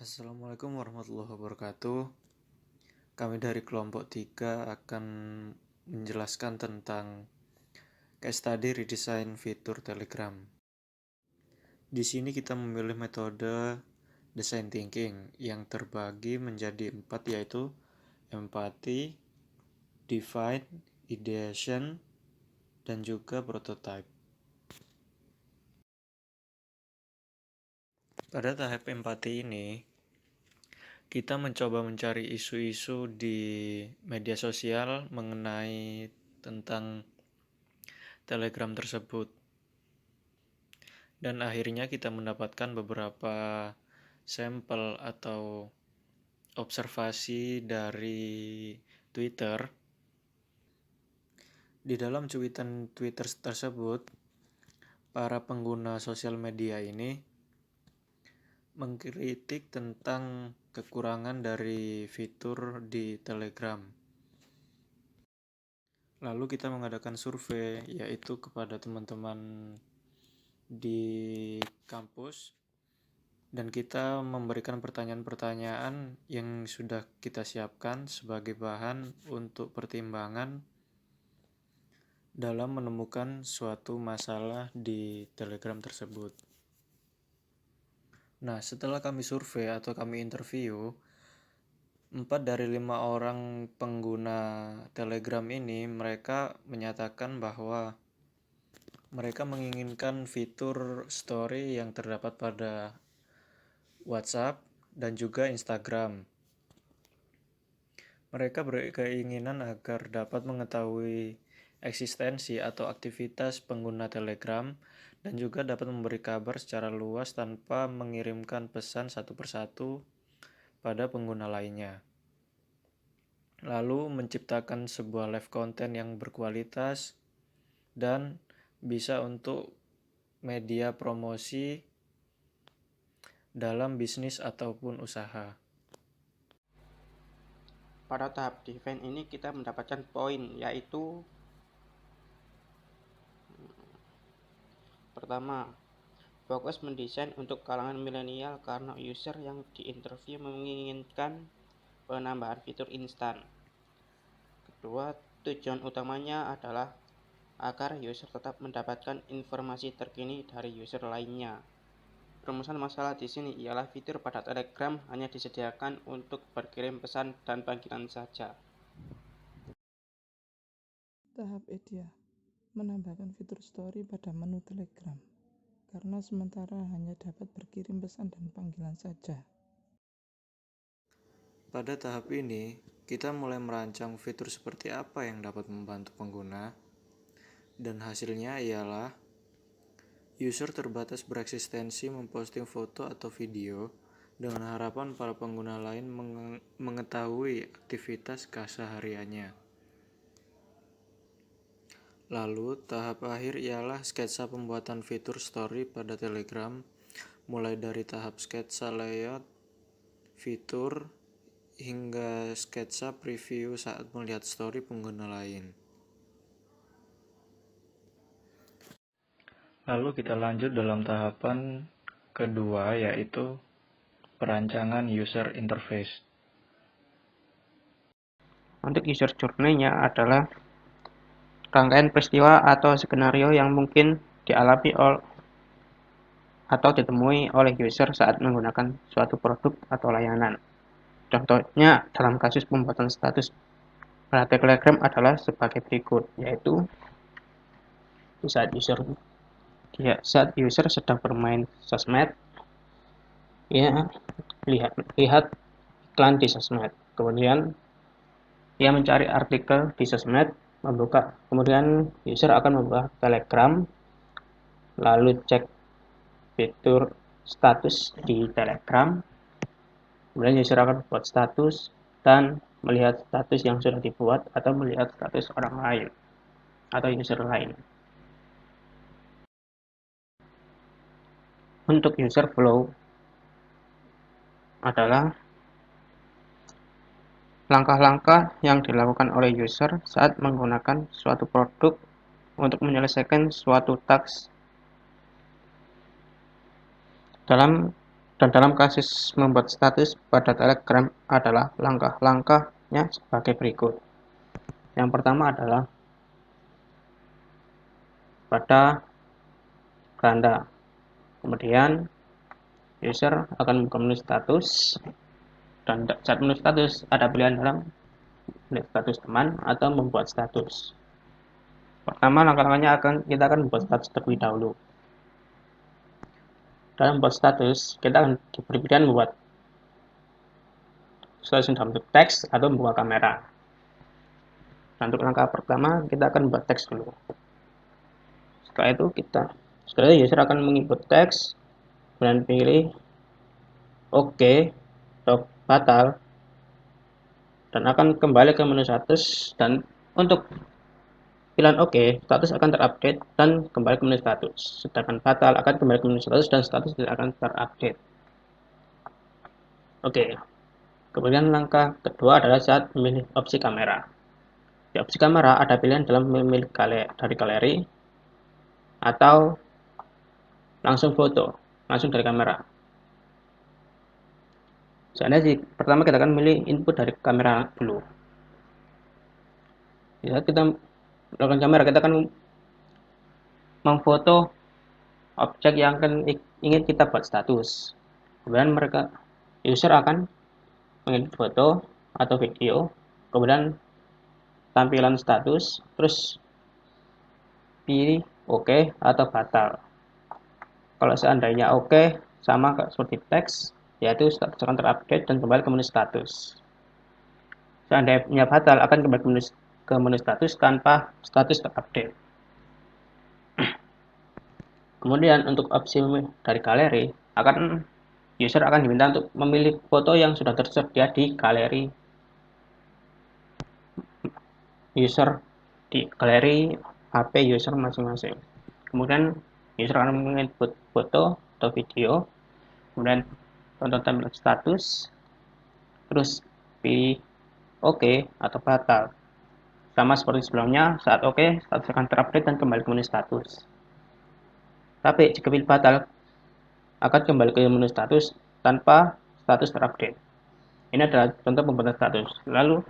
Assalamualaikum warahmatullahi wabarakatuh. Kami dari kelompok 3 akan menjelaskan tentang case study redesign fitur Telegram. Di sini kita memilih metode design thinking yang terbagi menjadi 4, yaitu empathy, define, ideation, dan juga prototype. Pada tahap empati ini, kita mencoba mencari isu-isu di media sosial mengenai tentang Telegram tersebut. Dan akhirnya kita mendapatkan beberapa sampel atau observasi dari Twitter. Di dalam cuitan Twitter tersebut, para pengguna sosial media ini mengkritik tentang kekurangan dari fitur di Telegram. Lalu kita mengadakan survei, yaitu kepada teman-teman di kampus, dan kita memberikan pertanyaan-pertanyaan yang sudah kita siapkan sebagai bahan untuk pertimbangan dalam menemukan suatu masalah di Telegram tersebut. Nah, setelah kami survei atau kami interview, 4 dari 5 orang pengguna Telegram ini, mereka menyatakan bahwa mereka menginginkan fitur story yang terdapat pada WhatsApp dan juga Instagram. Mereka berkeinginan agar dapat mengetahui eksistensi atau aktivitas pengguna Telegram dan juga dapat memberi kabar secara luas tanpa mengirimkan pesan satu persatu pada pengguna lainnya. Lalu menciptakan sebuah live content yang berkualitas dan bisa untuk media promosi dalam bisnis ataupun usaha. Pada tahap define ini kita mendapatkan poin, yaitu pertama, fokus mendesain untuk kalangan milenial karena user yang diinterview menginginkan penambahan fitur instan. Kedua, tujuan utamanya adalah agar user tetap mendapatkan informasi terkini dari user lainnya. Permasalahan masalah di sini ialah fitur pada Telegram hanya disediakan untuk berkirim pesan dan panggilan saja. Tahap idea, menambahkan fitur story pada menu Telegram, karena sementara hanya dapat berkirim pesan dan panggilan saja. Pada tahap ini, kita mulai merancang fitur seperti apa yang dapat membantu pengguna, dan hasilnya ialah user terbatas bereksistensi memposting foto atau video dengan harapan para pengguna lain mengetahui aktivitas kesehariannya. Lalu, tahap akhir ialah sketsa pembuatan fitur story pada Telegram, mulai dari tahap sketsa layout fitur hingga sketsa preview saat melihat story pengguna lain. Lalu kita lanjut dalam tahapan kedua, yaitu perancangan user interface. Untuk user journey-nya adalah rangkaian peristiwa atau skenario yang mungkin dialami atau ditemui oleh user saat menggunakan suatu produk atau layanan. Contohnya dalam kasus pembuatan status pada Telegram adalah sebagai berikut, yaitu saat user sedang bermain sosmed, lihat iklan di sosmed, kemudian ia mencari artikel di sosmed, kemudian user akan membuka Telegram, lalu cek fitur status di Telegram, kemudian user akan buat status dan melihat status yang sudah dibuat atau melihat status orang lain atau user lain. Untuk user flow adalah langkah-langkah yang dilakukan oleh user saat menggunakan suatu produk untuk menyelesaikan suatu task. Dalam Dan dalam kasus membuat status pada Telegram adalah langkah-langkahnya sebagai berikut. Yang pertama adalah pada beranda. Kemudian user akan membuka menu status, dan saat menu status ada pilihan dalam menu status teman atau membuat status. Pertama, langkah-langkahnya kita akan membuat status terlebih dahulu. Dalam membuat status, kita akan diberi pilihan membuat status dalam bentuk teks atau membuka kamera. Nah, untuk langkah pertama, kita akan membuat teks dulu. Setelah itu user akan menginput teks, kemudian pilih OK atau batal, dan akan kembali ke menu status. Dan untuk pilihan OK, status akan terupdate dan kembali ke menu status. Sedangkan batal akan kembali ke menu status dan status tidak akan terupdate. Oke. Kemudian langkah kedua adalah saat memilih opsi kamera. Di opsi kamera ada pilihan dalam memilih dari galeri atau langsung foto, langsung dari kamera. Seandainya pertama kita akan memilih input dari kamera dulu. Saat kita melakukan kamera, kita akan memfoto objek yang ingin kita buat status. Kemudian user akan menginput foto atau video, kemudian tampilan status, terus pilih OK atau batal. Kalau seandainya OK, sama seperti teks, yaitu status akan terupdate dan kembali ke menu status. Seandainya batal, akan kembali ke menu status tanpa status terupdate. Kemudian untuk opsi dari galeri, user akan diminta untuk memilih foto yang sudah tersedia di galeri user, di galeri HP user masing-masing. Kemudian user akan menginput foto atau video, kemudian tonton tampilan status, terus pilih OK atau batal. Sama seperti sebelumnya, saat OK, status akan terupdate dan kembali ke menu status. Tapi jika pilih batal, akan kembali ke menu status tanpa status terupdate. Ini adalah contoh pembuatan status. Lalu,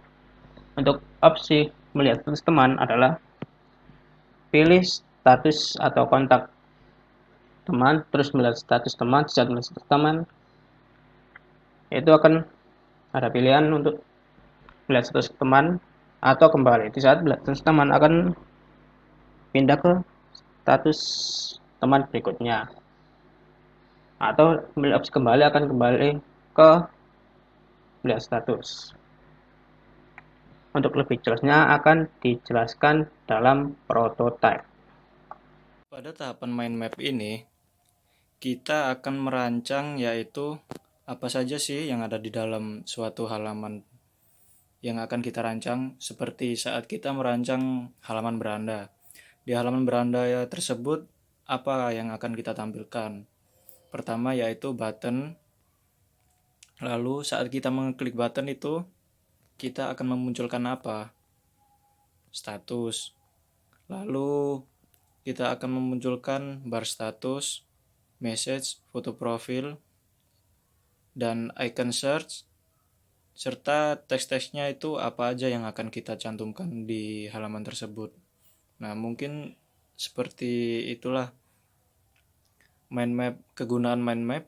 untuk opsi melihat status teman adalah pilih status atau kontak teman, terus melihat status teman. Saat melihat status teman, itu akan ada pilihan untuk melihat status teman atau kembali. Di saat melihat status teman akan pindah ke status teman berikutnya, atau memilih opsi kembali akan kembali ke melihat status. Untuk lebih jelasnya akan dijelaskan dalam prototype. Pada tahapan mind map ini, kita akan merancang yaitu apa saja sih yang ada di dalam suatu halaman yang akan kita rancang, seperti saat kita merancang halaman beranda. Di halaman beranda tersebut, apa yang akan kita tampilkan? Pertama yaitu button. Lalu saat kita mengklik button itu, kita akan memunculkan apa? Status. Lalu kita akan memunculkan bar status, message, foto profil, dan icon search, serta teks-teksnya itu apa aja yang akan kita cantumkan di halaman tersebut. Nah, mungkin seperti itulah kegunaan mind map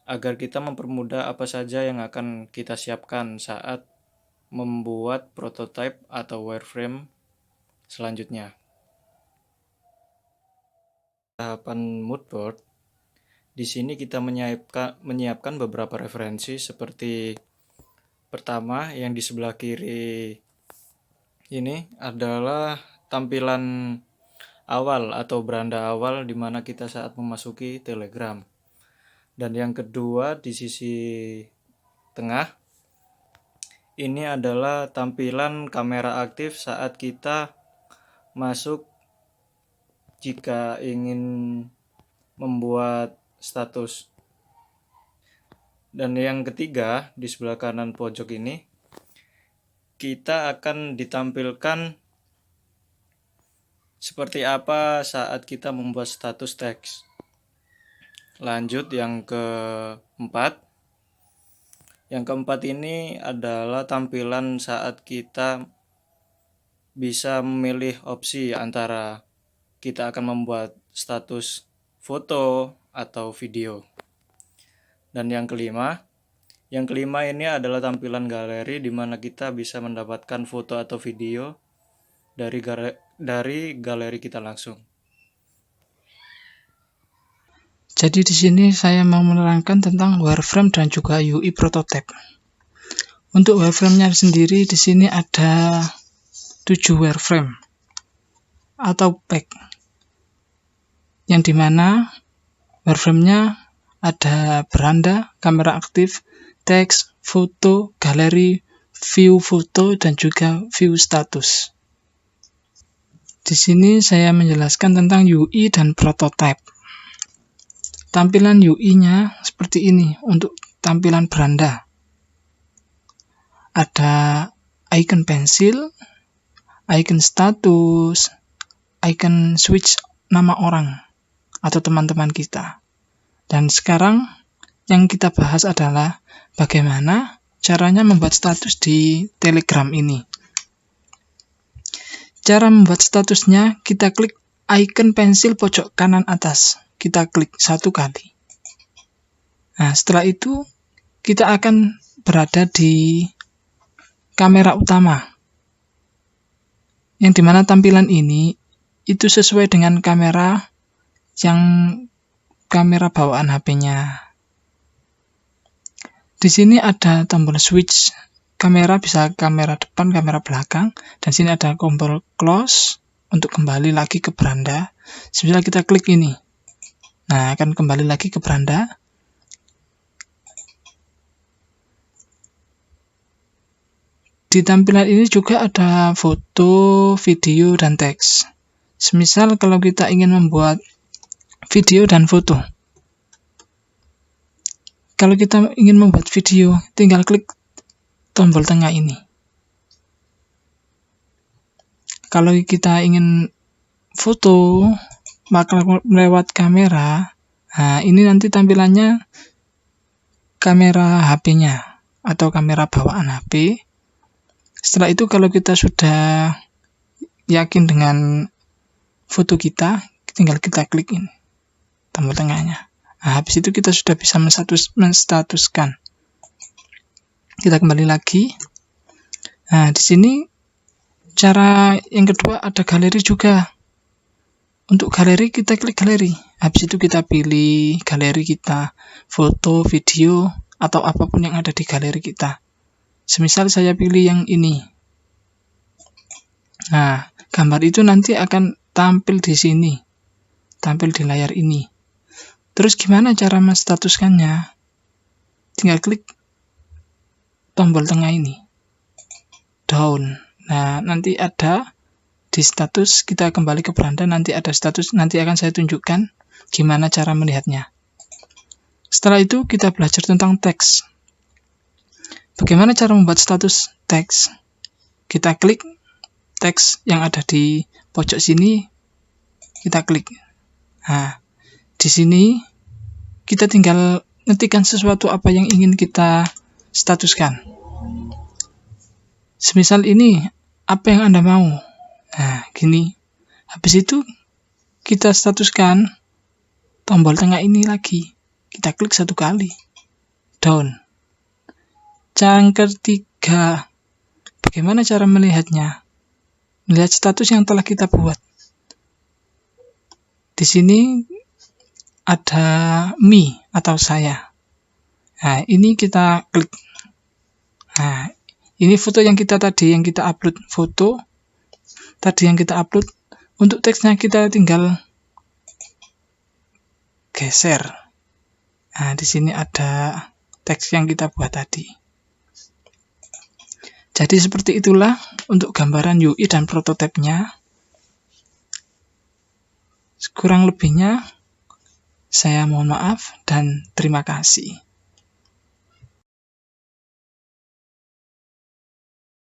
agar kita mempermudah apa saja yang akan kita siapkan saat membuat prototype atau wireframe selanjutnya. Tahapan moodboard, di sini kita menyiapkan beberapa referensi seperti pertama yang di sebelah kiri ini adalah tampilan awal atau beranda awal di mana kita saat memasuki Telegram. Dan yang kedua di sisi tengah ini adalah tampilan kamera aktif saat kita masuk jika ingin membuat status. Dan yang ketiga di sebelah kanan pojok ini kita akan ditampilkan seperti apa saat kita membuat status teks. Lanjut yang keempat. Yang keempat ini adalah tampilan saat kita bisa memilih opsi antara kita akan membuat status foto atau video. Dan yang kelima ini adalah tampilan galeri di mana kita bisa mendapatkan foto atau video dari galeri kita langsung. Jadi di sini saya mau menerangkan tentang wireframe dan juga UI prototype. Untuk wireframe-nya sendiri di sini ada 7 wireframe atau pack. Yang dimana wireframe-nya ada beranda, kamera aktif, teks, foto, galeri, view foto, dan juga view status. Di sini saya menjelaskan tentang UI dan prototype. Tampilan UI-nya seperti ini untuk tampilan beranda. Ada icon pensil, icon status, icon switch nama orang atau teman-teman kita. Dan sekarang yang kita bahas adalah bagaimana caranya membuat status di Telegram ini. Cara membuat statusnya, kita klik icon pensil pojok kanan atas. Kita klik 1 kali. Nah, setelah itu kita akan berada di kamera utama. Yang dimana tampilan ini itu sesuai dengan kamera bawaan HP-nya. Di sini ada tombol switch kamera, bisa kamera depan, kamera belakang, dan sini ada tombol close untuk kembali lagi ke beranda. Semisal kita klik ini, nah akan kembali lagi ke beranda. Di tampilan ini juga ada foto, video, dan teks. Semisal kalau kita ingin membuat video dan foto. Kalau kita ingin membuat video, tinggal klik tombol tengah ini. Kalau kita ingin foto, maka lewat kamera, nah ini nanti tampilannya kamera HP-nya atau kamera bawaan HP. Setelah itu kalau kita sudah yakin dengan foto kita, tinggal kita klik ini, tombol tengahnya. Nah, habis itu kita sudah bisa menstatuskan. Kita kembali lagi. Nah, di sini cara yang kedua ada galeri juga. Untuk galeri kita klik galeri. Habis itu kita pilih galeri kita, foto, video, atau apapun yang ada di galeri kita. Semisal saya pilih yang ini. Nah, gambar itu nanti akan tampil di sini. Tampil di layar ini. Terus gimana cara menstatuskannya? Tinggal klik tombol tengah ini. Down. Nah, nanti ada di status, kita kembali ke beranda, nanti ada status, nanti akan saya tunjukkan gimana cara melihatnya. Setelah itu kita belajar tentang teks. Bagaimana cara membuat status teks? Kita klik teks yang ada di pojok sini, kita klik. Nah, di sini kita tinggal ngetikkan sesuatu apa yang ingin kita statuskan. Semisal ini, apa yang Anda mau? Nah, gini. Habis itu kita statuskan tombol tengah ini lagi. Kita klik 1 kali. Down. Yang ketiga, bagaimana cara melihatnya? Melihat status yang telah kita buat. Di sini ada me atau saya. Nah, ini kita klik. Nah, ini foto yang kita upload foto. Tadi yang kita upload. Untuk teksnya kita tinggal geser. Nah, di sini ada teks yang kita buat tadi. Jadi seperti itulah untuk gambaran UI dan prototipenya. Kurang lebihnya saya mohon maaf dan terima kasih.